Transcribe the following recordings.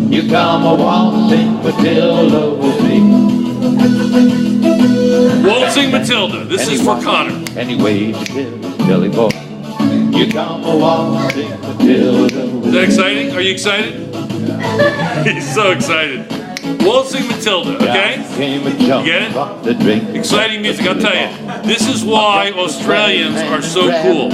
You come a waltzing Matilda with me. Waltzing Matilda. This is for Connor. Anyway, Billy Boy. You come a waltzing Matilda with me. Is that exciting? Are you excited? He's so excited. Waltzing Matilda, okay? You get it? Exciting music, I'll tell you. This is why Australians are so cool,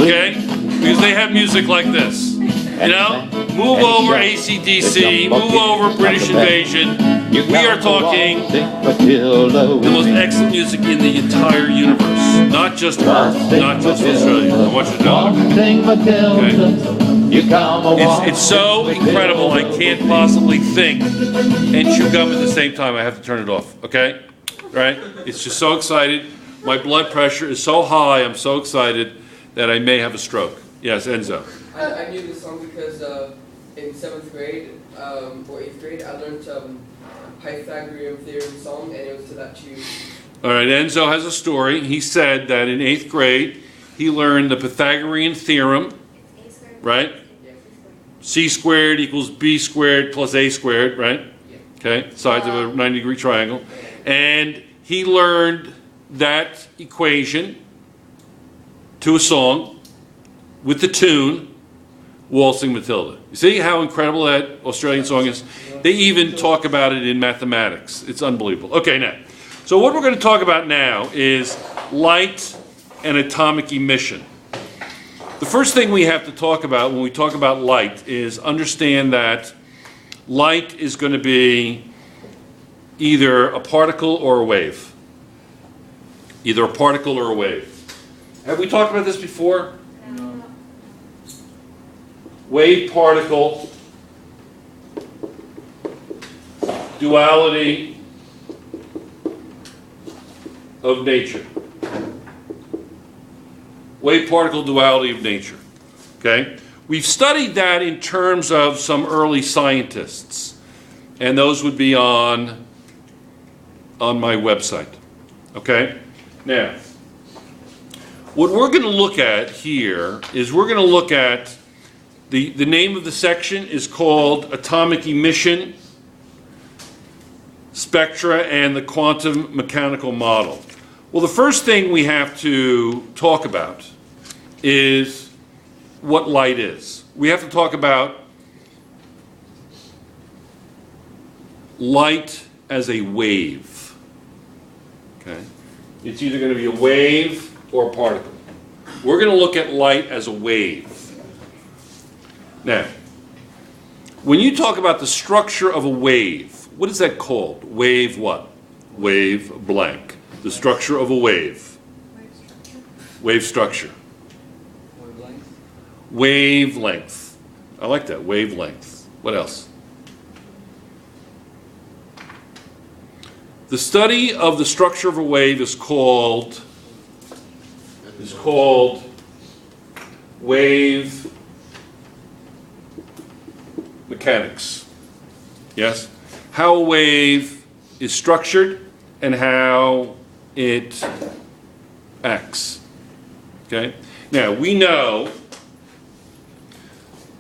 okay? Because they have music like this. You know? Move over AC/DC, move over British Invasion. We are talking the most excellent music in the entire universe. Not just Earth, not just Australia. I want you to know that. Okay? It's so incredible, I can't possibly think and chew gum at the same time. I have to turn it off, okay? Right? It's just so excited. My blood pressure is so high, I'm so excited that I may have a stroke. Yes, Enzo. I knew this song because in 7th grade or 8th grade, I learned Pythagorean theorem song, and it was to that tune. All right, Enzo has a story. He said that in 8th grade, he learned the Pythagorean theorem, right? C squared equals B squared plus A squared, right? Okay, sides of a 90-degree triangle. And he learned that equation to a song with the tune Waltzing Matilda. You see how incredible that Australian song is? They even talk about it in mathematics. It's unbelievable. Okay, now, so what we're going to talk about now is light and atomic emission. The first thing we have to talk about when we talk about light is understand that light is going to be either a particle or a wave. Either a particle or a wave. Have we talked about this before? No. Wave particle duality of nature. Wave particle duality of nature. Okay? We've studied that in terms of some early scientists, and those would be on my website. Okay? Now, what we're going to look at here is we're going to look at the name of the section is called Atomic Emission, Spectra, and the Quantum Mechanical Model. Well, the first thing we have to talk about is what light is. We have to talk about light as a wave. Okay? It's either going to be a wave or a particle. We're going to look at light as a wave. Now, when you talk about the structure of a wave, what is that called? Wave what? Wave blank. The structure of a wave. Wave structure. Wavelength. Wavelength. I like that. Wavelength. What else? The study of the structure of a wave is called wave mechanics. Yes? How a wave is structured and how it acts. Okay? Now, we know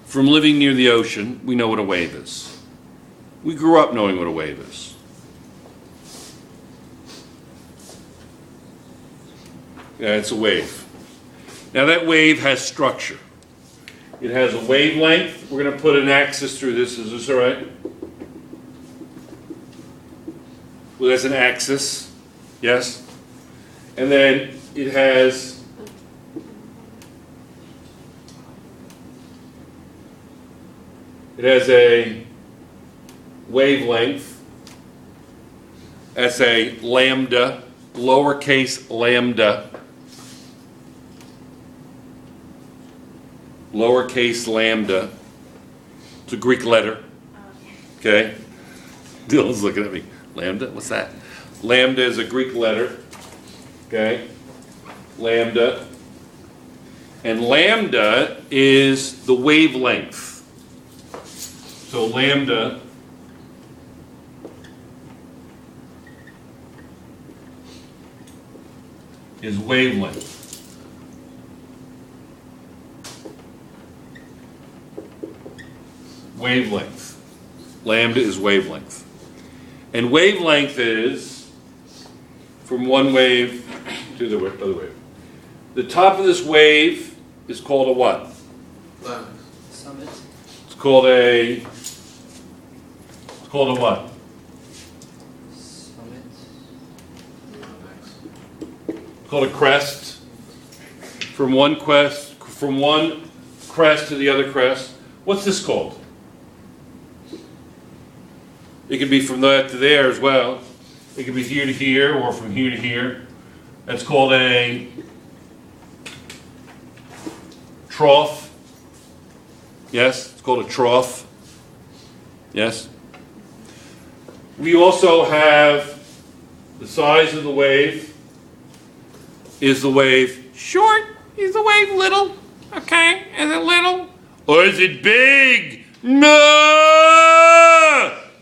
from living near the ocean, we know what a wave is. We grew up knowing what a wave is. Yeah, it's a wave. Now that wave has structure. It has a wavelength. We're going to put an axis through this. Is this all right? Well, that's an axis. Yes? And then it has a wavelength. That's a lambda, lowercase lambda. Lowercase lambda. It's a Greek letter. Okay? Dylan's looking at me. Lambda? What's that? Lambda is a Greek letter. Okay? Lambda. And lambda is the wavelength. So lambda is wavelength. Wavelength. Lambda is wavelength. And wavelength is from one wave to the other wave. The top of this wave is called a what? Summit. It's called a what? Summit. It's called a crest. From one crest to the other crest. What's this called? It could be from that to there as well. It could be here to here or from here to here. That's called a trough. Yes, it's called a trough. Yes. We also have the size of the wave. Is the wave short? Is the wave little? Okay, is it little? Or is it big? No!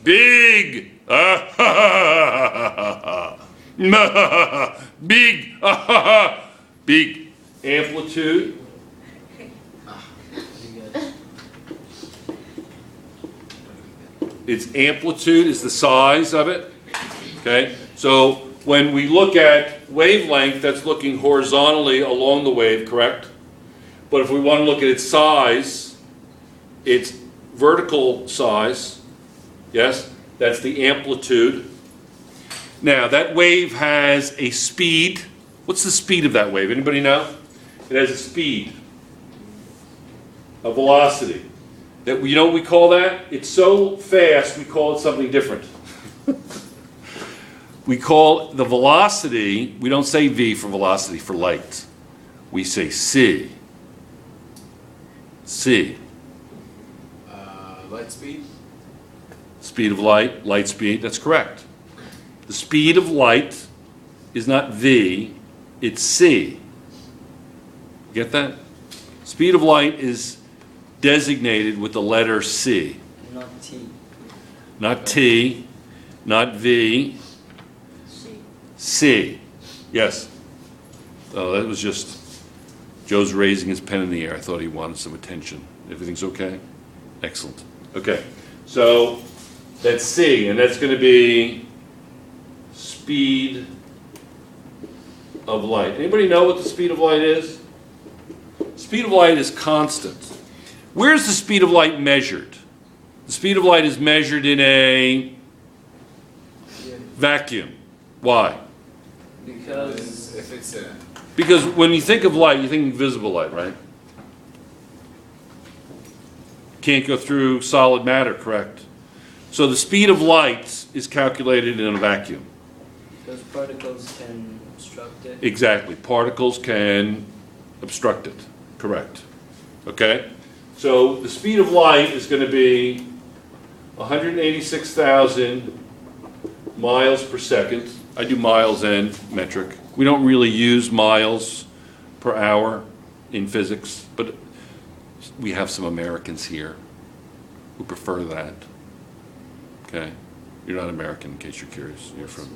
Big! Big! Big amplitude. Its amplitude is the size of it. Okay? So when we look at wavelength, that's looking horizontally along the wave, correct? But if we want to look at its size, its vertical size, yes, that's the amplitude. Now, that wave has a speed. What's the speed of that wave? Anybody know? It has a speed, a velocity. That, you know what we call that? It's so fast, we call it something different. We call the velocity, we don't say V for velocity for light. We say C. C. Light speed? Speed of light, light speed, that's correct. The speed of light is not V, it's C. Get that? Speed of light is designated with the letter C. Not T. Not T, not V, C. Yes. Oh, that was just Joe's raising his pen in the air. I thought he wanted some attention. Everything's okay? Excellent. Okay. So that's C, and that's going to be speed of light. Anybody know what the speed of light is? Speed of light is constant. Where's the speed of light measured? The speed of light is measured in a vacuum. Why? Because If it's a... Because when you think of light, you think visible light, right? Can't go through solid matter, correct? So the speed of light is calculated in a vacuum. those particles can obstruct it. Exactly. Particles can obstruct it. Correct. Okay? So the speed of light is going to be 186,000 miles per second. I do miles and metric. We don't really use miles per hour in physics, but we have some Americans here who prefer that. Okay? You're not American, in case you're curious. You're from...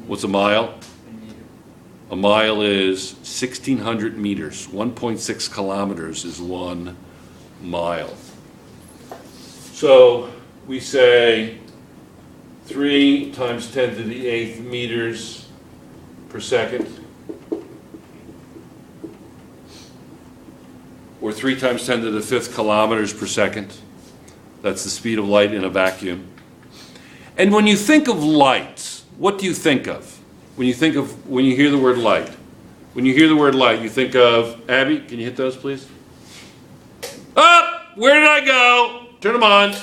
What's a mile? A mile is 1,600 meters. 1.6 kilometers is 1 mile. So we say 3 times 10 to the 8th meters per second. Or 3 times 10 to the 5th kilometers per second. That's the speed of light in a vacuum. And when you think of light, what do you think of? When you hear the word light? When you hear the word light, you think of, Abby, can you hit those, please? Up! Where did I go? Turn them on.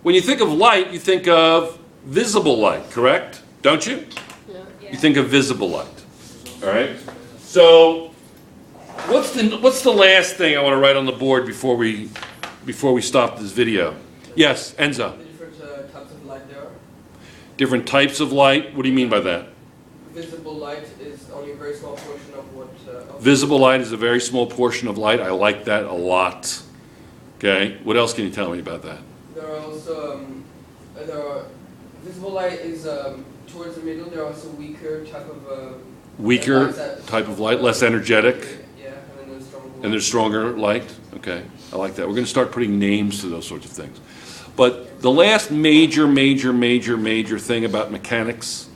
When you think of light, you think of visible light, correct? Don't you? Yeah. You think of visible light. All right? So, what's the last thing I want to write on the board before we stop this video? Yes, Enzo. The different types of light there are. Different types of light? What do you mean by that? Visible light is only a very small portion of what... Visible light is a very small portion of light. I like that a lot. Okay, what else can you tell me about that? There are also... visible light is towards the middle. There are also weaker type of... Weaker lights that- type of light, less energetic, Yeah, and then there's stronger and there's stronger light. Okay. I like that. We're going to start putting names to those sorts of things. But the last major thing about mechanics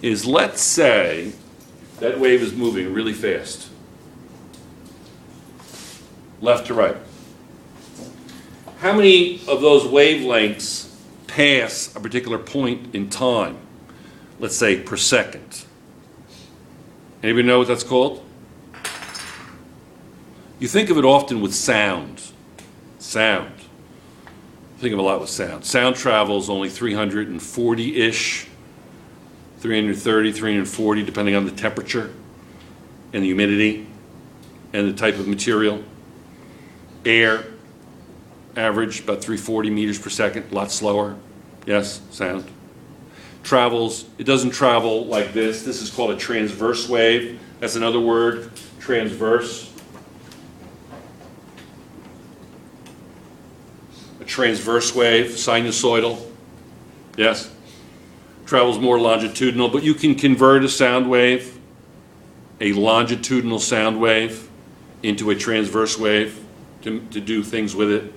is, let's say that wave is moving really fast, left to right. How many of those wavelengths pass a particular point in time? Let's say per second. Anybody know what that's called? You think of it often with sound. Sound. Think of a lot with sound. Sound travels only 340-ish, 330, 340, depending on the temperature and the humidity and the type of material. Air, average about 340 meters per second, a lot slower. Yes, sound. Travels, it doesn't travel like this. This is called a transverse wave. That's another word, transverse. A transverse wave, sinusoidal. Yes. Travels more longitudinal, but you can convert a sound wave, a longitudinal sound wave, into a transverse wave to do things with it.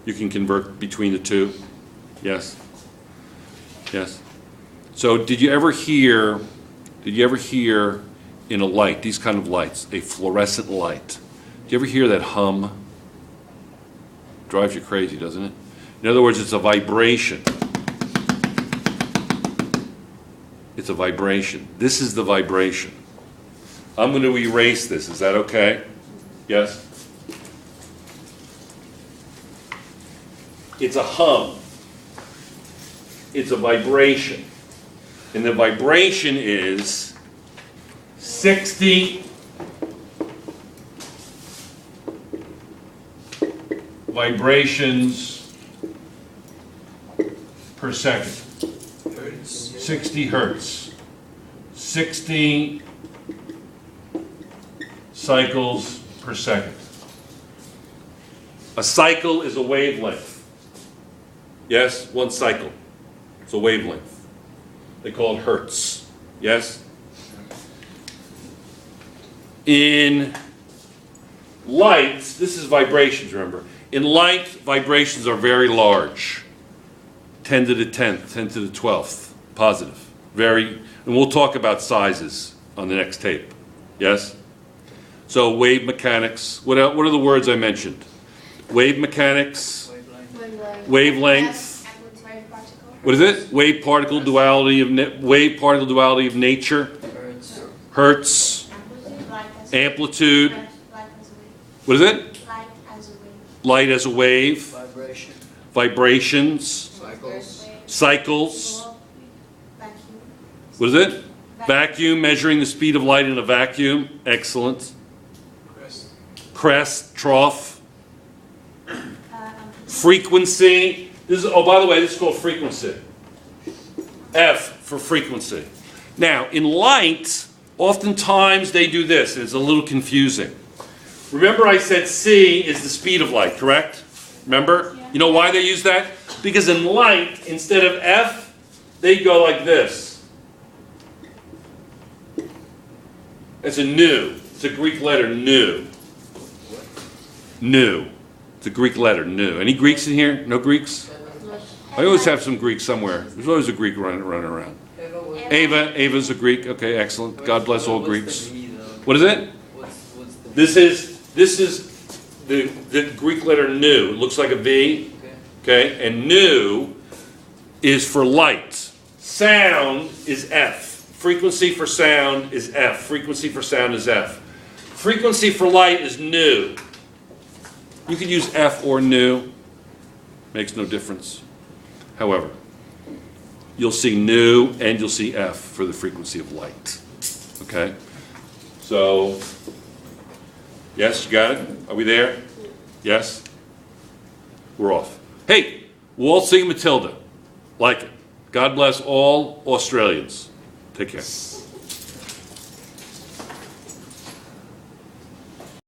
You can convert between the two. Yes. Yes. So did you ever hear in a light, these kind of lights, a fluorescent light, do you ever hear that hum? Drives you crazy, doesn't it? In other words, it's a vibration. It's a vibration. This is the vibration. I'm going to erase this. Is that okay? Yes? It's a hum. It's a vibration. And the vibration is 60 vibrations per second. 60 hertz. 60 cycles per second. A cycle is a wavelength. Yes, one cycle. It's a wavelength. They call it hertz. Yes? In light, this is vibrations, remember. In light, vibrations are very large. 10 to the 10th, 10 to the 12th, positive. Very, and we'll talk about sizes on the next tape. Yes? So wave mechanics, what are the words I mentioned? Wave mechanics, wavelength. What is it? Wave particle duality of nature. Hertz. Amplitude. What is it? Light as a wave. Vibrations. Cycles. What is it? Vacuum, measuring the speed of light in a vacuum. Excellent. Crest, trough. Frequency. This is, oh, by the way, this is called frequency. F for frequency. Now, in light, oftentimes they do this, and it's a little confusing. Remember I said C is the speed of light, correct? Remember? You know why they use that? Because in light, instead of F, they go like this. It's a nu. It's a Greek letter, nu. Nu. It's a Greek letter, nu. Any Greeks in here? No Greeks? I always have some Greeks somewhere. There's always a Greek running around. Ava's a Greek. Okay, excellent. God bless all Greeks. What is it? This is the Greek letter nu. It looks like a V. Okay, and nu is for light. Sound is F. Frequency for sound is F. Frequency for sound is F. Frequency for light is nu. You can use F or nu. Makes no difference. However, you'll see nu and you'll see F for the frequency of light. Okay? So, yes, you got it? Are we there? Yes? We're off. Hey, Waltzing Matilda. Like it. God bless all Australians. Take care.